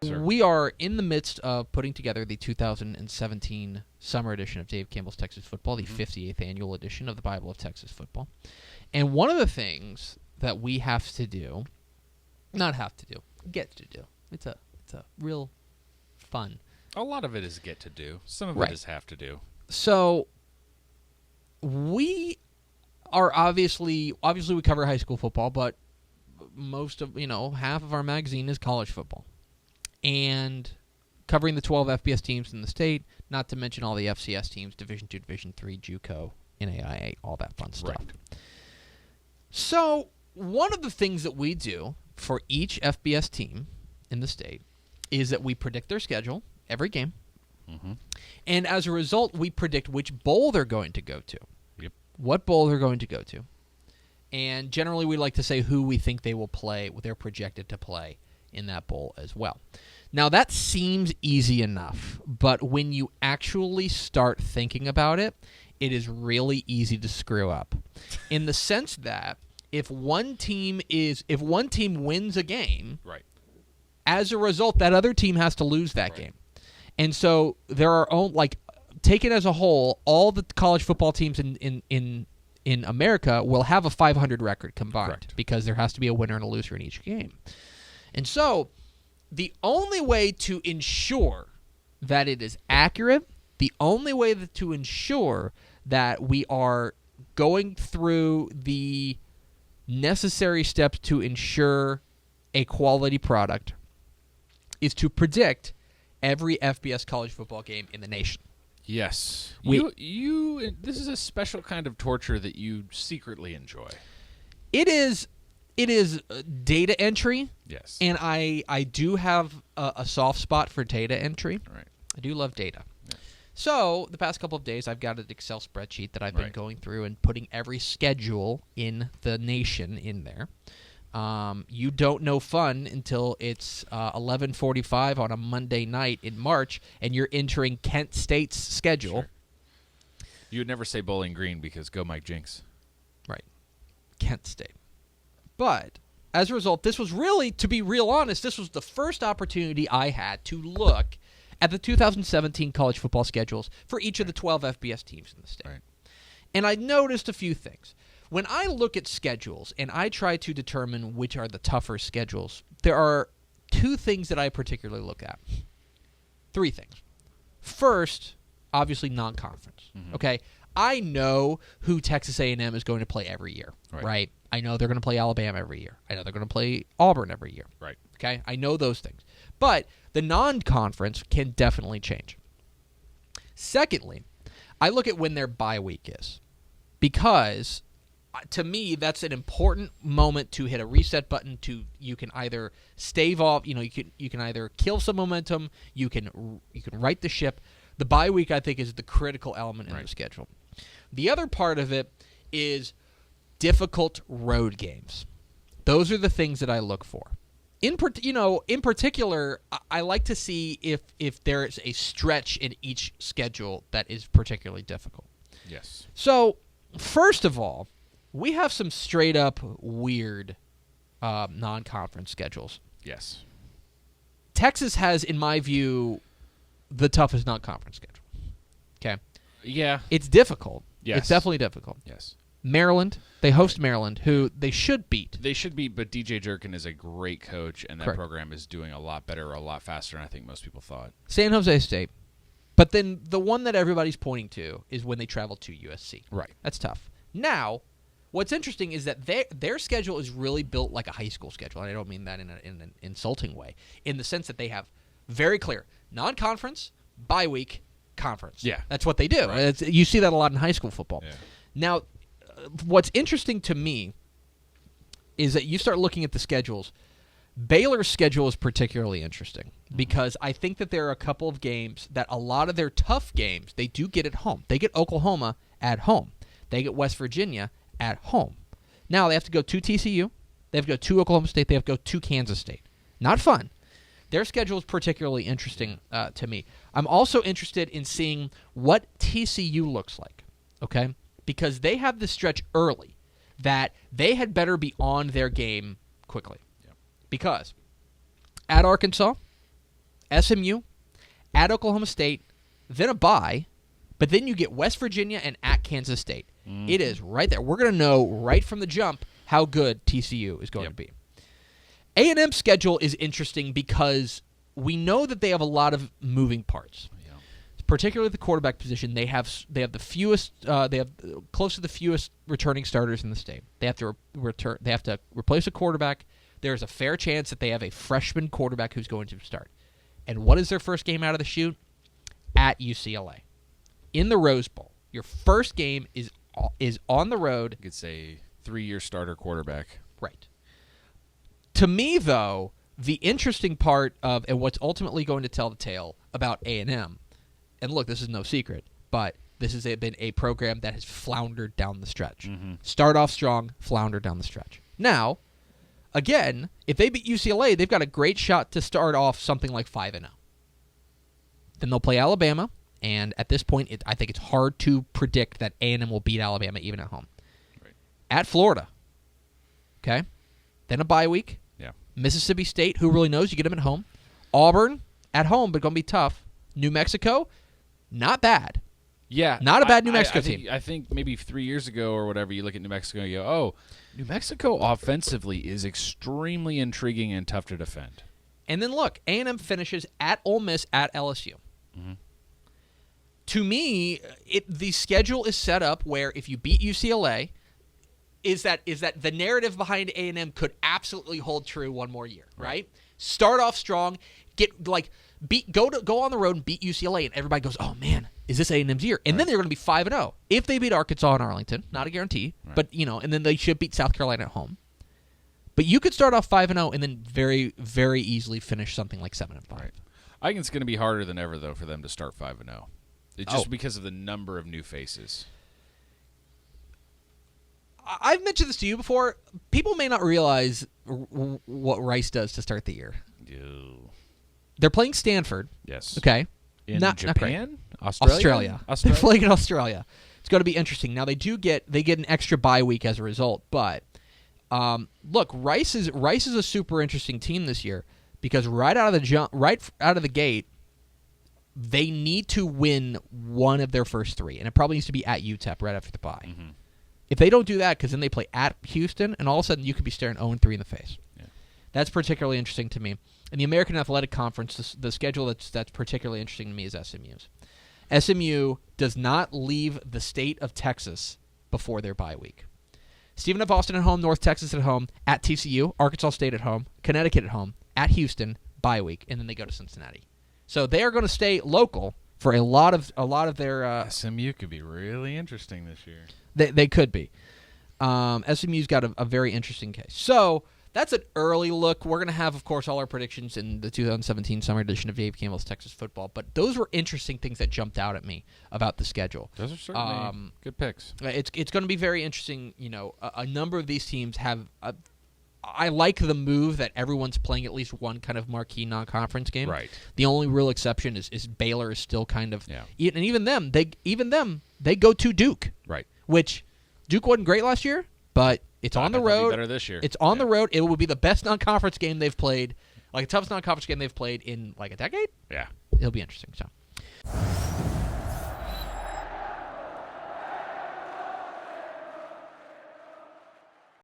sir. We are in the midst of putting together the 2017 summer edition of Dave Campbell's Texas Football, the 58th annual edition of the Bible of Texas Football. And one of the things that we have to do, get to do. It's a real fun. A lot of it is get to do. Some of Right. it is have to do. So we are obviously we cover high school football, but most of, half of our magazine is college football. And covering the 12 FBS teams in the state, not to mention all the FCS teams, Division II, Division III, JUCO, NAIA, all that fun stuff. Right. So one of the things that we do for each FBS team in the state is that we predict their schedule every game. Mm-hmm. And as a result, we predict which bowl they're going to go to. Yep. What bowl they're going to go to. And generally, we like to say who we think they will play, what they're projected to play in that bowl as well. Now, that seems easy enough, but when you actually start thinking about it, it is really easy to screw up. In the sense that if one team wins a game, Right. as a result, that other team has to lose that Right. game. And so there are, taken as a whole, all the college football teams in America will have a 500 record combined. Correct. Because there has to be a winner and a loser in each game. And so the only way to ensure that it is accurate, the only way to ensure that we are going through the necessary steps to ensure a quality product is to predict every FBS college football game in the nation. Yes. We- You. This is a special kind of torture that you secretly enjoy. It is data entry, Yes. and I do have a soft spot for data entry. Right. I do love data. Yeah. So the past couple of days, I've got an Excel spreadsheet that I've been Right. going through and putting every schedule in the nation in there. You don't know fun until it's 11:45 on a Monday night in March, and you're entering Kent State's schedule. Sure. You would never say Bowling Green because go Mike Jinks. Right. Kent State. But as a result, this was really, to be real honest, this was the first opportunity I had to look at the 2017 college football schedules for each of the 12 FBS teams in the state. Right. And I noticed a few things. When I look at schedules and I try to determine which are the tougher schedules, there are two things that I particularly look at. Three things. First, obviously non-conference. Mhm. Okay? I know who Texas A&M is going to play every year, right? I know they're going to play Alabama every year. I know they're going to play Auburn every year. Right. Okay? I know those things. But the non-conference can definitely change. Secondly, I look at when their bye week is. Because to me, that's an important moment to hit a reset button. You can either stave off, you can either kill some momentum, you can right the ship. The bye week, I think, is the critical element in the schedule. The other part of it is difficult road games. Those are the things that I look for. In particular, I like to see if there is a stretch in each schedule that is particularly difficult. Yes. So, first of all, we have some straight-up weird non-conference schedules. Yes. Texas has, in my view, the toughest non-conference schedule. Okay? Yeah. It's difficult. Yes. It's definitely difficult. Yes. Maryland, they host Maryland, who they should beat. They should be, but DJ Jerkin is a great coach, and that Correct. program is doing a lot better, a lot faster than I think most people thought. San Jose State. But then the one that everybody's pointing to is when they travel to USC. Right. That's tough. Now, what's interesting is that their schedule is really built like a high school schedule, and I don't mean that in an insulting way, in the sense that they have very clear non-conference, bye week, conference. Yeah. That's what they do. Right. You see that a lot in high school football. Yeah. Now, what's interesting to me is that you start looking at the schedules. Baylor's schedule is particularly interesting because I think that there are a couple of games that a lot of their tough games they do get at home. They get Oklahoma at home. They get West Virginia at home. Now they have to go to TCU. They have to go to Oklahoma State. They have to go to Kansas State. Not fun. Their schedule is particularly interesting to me. I'm also interested in seeing what TCU looks like, okay? Because they have this stretch early that they had better be on their game quickly. Yep. Because at Arkansas, SMU, at Oklahoma State, then a bye, but then you get West Virginia and at Kansas State. Mm-hmm. It is right there. We're going to know right from the jump how good TCU is going to be. A&M's schedule is interesting because we know that they have a lot of moving parts. Particularly the quarterback position, they have the fewest. They have close to the fewest returning starters in the state. They have to They have to replace a quarterback. There's a fair chance that they have a freshman quarterback who's going to start. And what is their first game out of the chute? At UCLA, in the Rose Bowl. Your first game is on the road. It's a 3-year starter quarterback. Right. To me, though, the interesting part of and what's ultimately going to tell the tale about A&M. And look, this is no secret, but this has been a program that has floundered down the stretch. Mm-hmm. Start off strong, flounder down the stretch. Now, again, if they beat UCLA, they've got a great shot to start off something like 5-0. Then they'll play Alabama, and at this point, I think it's hard to predict that A&M will beat Alabama even at home. Right. At Florida, okay? Then a bye week. Yeah. Mississippi State, who really knows? You get them at home. Auburn, at home, but going to be tough. New Mexico, not bad. Yeah. Not a bad New Mexico team. I think maybe 3 years ago or whatever, you look at New Mexico and you go, oh, New Mexico offensively is extremely intriguing and tough to defend. And then look, A&M finishes at Ole Miss, at LSU. Mm-hmm. To me, the schedule is set up where if you beat UCLA, is that the narrative behind A&M could absolutely hold true one more year, right? Start off strong, go on the road and beat UCLA, and everybody goes, "Oh man, is this A&M's year?" And then they're going to be 5-0 if they beat Arkansas and Arlington. Not a guarantee, but and then they should beat South Carolina at home. But you could start off 5-0 and then very, very easily finish something like 7-5. Right. I think it's going to be harder than ever though for them to start 5-0. It's just because of the number of new faces. I've mentioned this to you before. People may not realize what Rice does to start the year. Ew. They're playing Stanford. Yes. Okay. In Japan? Australia? They're playing in Australia. It's going to be interesting. Now they get an extra bye week as a result, but look, Rice is a super interesting team this year because right out of the gate, they need to win one of their first 3, and it probably needs to be at UTEP right after the bye. Mm-hmm. If they don't do that, because then they play at Houston, and all of a sudden you could be staring 0-3 in the face. Yeah. That's particularly interesting to me. In the American Athletic Conference, the schedule that's particularly interesting to me is SMU's. SMU does not leave the state of Texas before their bye week. Stephen F. Austin at home, North Texas at home, at TCU, Arkansas State at home, Connecticut at home, at Houston, bye week, and then they go to Cincinnati. So they are going to stay local for a lot of their. SMU could be really interesting this year. They could be. SMU's got a very interesting case. So that's an early look. We're going to have, of course, all our predictions in the 2017 summer edition of Dave Campbell's Texas Football. But those were interesting things that jumped out at me about the schedule. Those are certainly good picks. It's going to be very interesting. You know, a number of these teams have. I like the move that everyone's playing at least one kind of marquee non-conference game. Right. The only real exception is Baylor is still kind of. Yeah. And even them, they go to Duke. Right. Which Duke wasn't great last year, but it's on the road. Be better this year. It's on the road. It will be the best non-conference game they've played, like the toughest non-conference game they've played in like a decade. Yeah, it'll be interesting. So.